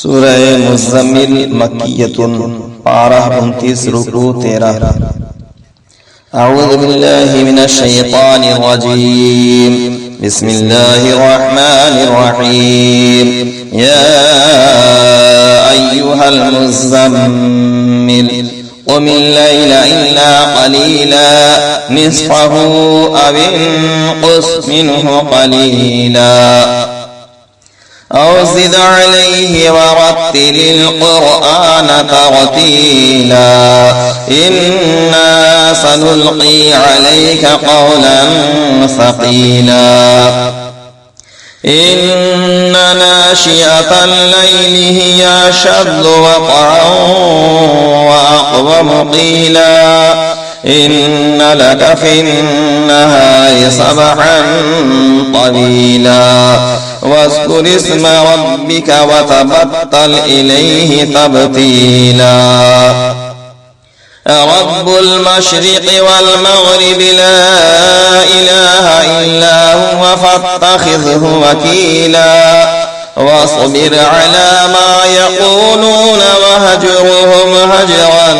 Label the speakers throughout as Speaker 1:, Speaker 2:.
Speaker 1: सूरह मुज़्ज़मिल मक्किय्यतुन पारा 29 रुकू 13। अऊज़ु बिल्लाहि मिनश शैतानिर रजीम। बिस्मिल्लाहिर रहमानिर रहीम। या अय्युहल मुज़्ज़मिल क़ुमिल लैला इल्ला क़लीला निस्फ़हु अव इंक़ुस मिन्हु क़लीला औ ज़िद अलैहि वरत्तिलिल क़ुरआन तरतीला इन्ना सनुल्क़ी अलैका क़ौलन सक़ीला इन्ना नाशिअतल लैलि हिया अशद्दु वक़अन व अक़वमु क़ीला इन्न लक फ़िन्नहारि सबहन तवीला वज़्कुर इस्म रब्बिक वतबत्तल इलैहि तब्तीला रब्बुल मशरिक़ि वल मग़रिबि ला इलाहा इल्ला हुव फत्तख़िज़हु वकीला वस्बिर अला मा यक़ूलून वहजुरहुम हजरन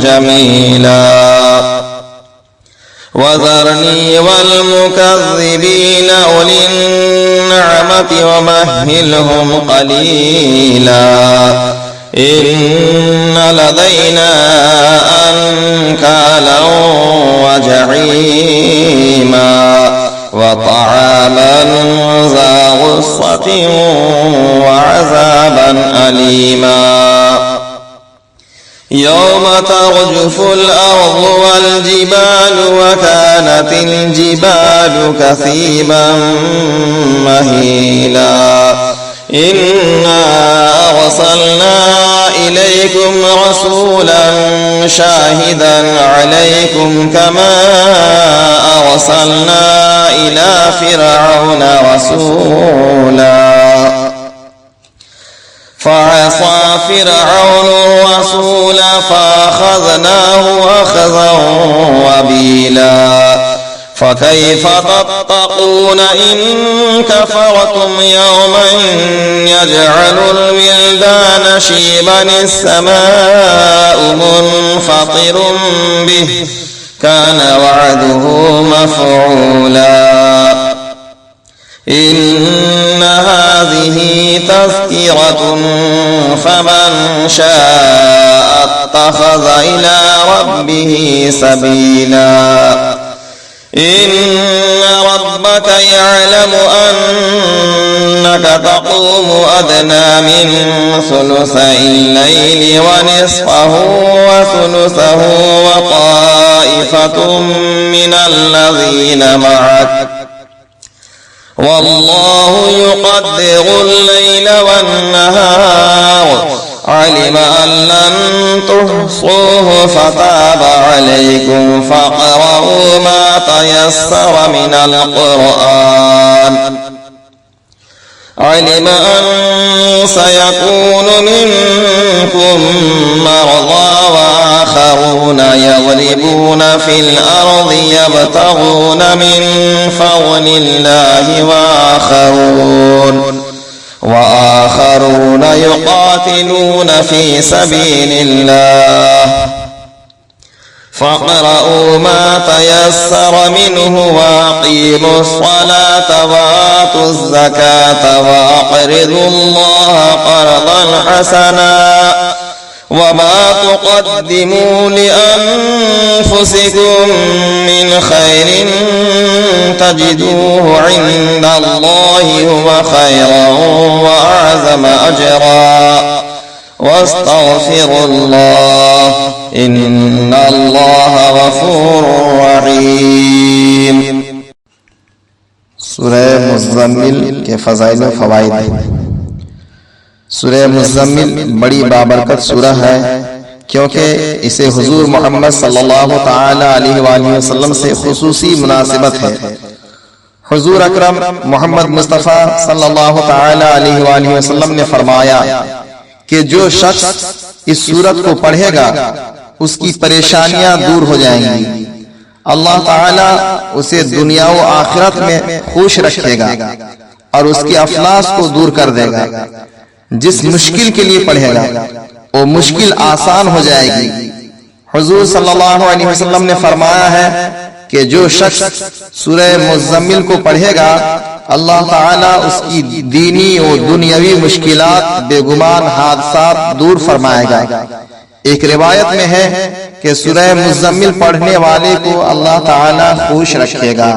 Speaker 1: जमीला वज़रनी वल मुकज़्ज़िबीन उलिन निअमति वमह्हिलहुम क़लीला इन्न लदैना अंकालन व जहीमा व तआमन ज़ा गुस्सतिन व अज़ाबन अलीमा यौम तर्जुफुल अर्ज़ु वल जिबालु व कानतिल जिबालु कसीबन महीला इन्ना अर्सलना इलैकुम रसूलन शाहिदन अलैकुम कमा अर्सलना इला फ़िरऔन रसूला फ़असा फ़िरऔन रसूल फ़अख़ज़नाहु अख़ज़न वबीला फ़कैफ़ तत्तक़ून इन कफ़रतुम यौमन यजअलुल विल्दान शीबन इस्समाउ मुन्फ़तिरुम बिहि कान वअदुहु मफ़ऊला इन्न हाज़िही तज़किरतुन फ़मन शाअ इत्तख़ज़ इला रब्बिही सबीला इन्न रब्बक यअलमु अन्नक तक़ूमु अदना मिन सुलुसैल लैलि व निस्फ़हु व सुलुसहु व ताइफ़तुम मिनल लज़ीना मअक वल्लाहु युक़द्दिरुल लैला वन्नहार علم أن لن تحصوه فتاب عليكم فاقرؤوا ما تيسر من القرآن علم أن سيكون منكم مرضى وآخرون يضربون في الأرض يبتغون من فضل الله وآخرون يقاتلون في سبيل الله فاقرؤوا ما تيسر منه وأقيموا الصلاة وآتوا الزكاة وأقرضوا الله قرضا حسنا وما تقدموا لأنفسكم من خير تجدوه عند الله هو خيرا وأعظم أجرا واستغفروا الله إن الله غفور رحيم।
Speaker 2: सूरह मुज़्ज़मिल के फ़ज़ाइल व फ़वाइद। सूरह मुज़्ज़मिल बड़ी बाबरकत सूरह है क्योंकि इसे हुजूर मोहम्मद सल्लल्लाहु ताला अलैहि वसल्लम से खुसूसी मुनासिबत है। हुजूर अकरम मोहम्मद मुस्तफ़ा सल्लल्लाहु ताला अलैहि वसल्लम ने फरमाया कि जो शख्स इस सूरत को पढ़ेगा उसकी परेशानियां दूर हो जाएंगी, अल्लाह ताला उसे दुनिया व आखिरत में खुश रखेगा और उसकी अफलास को दूर कर देगा। जिस मुश्किल के लिए पढ़ेगा वो मुश्किल आसान हो जाएगी। हुजूर सल्लल्लाहु अलैहि वसल्लम ने फरमाया है कि जो शख्स सूरह मुज़म्मिल को पढ़ेगा अल्लाह ताला उसकी दीनी और दुनियावी मुश्किलात बेगुमान हादसात दूर फरमाएगा। एक रिवायत में है कि सूरह मुज़म्मिल पढ़ने वाले को अल्लाह ताला खुश रखेगा।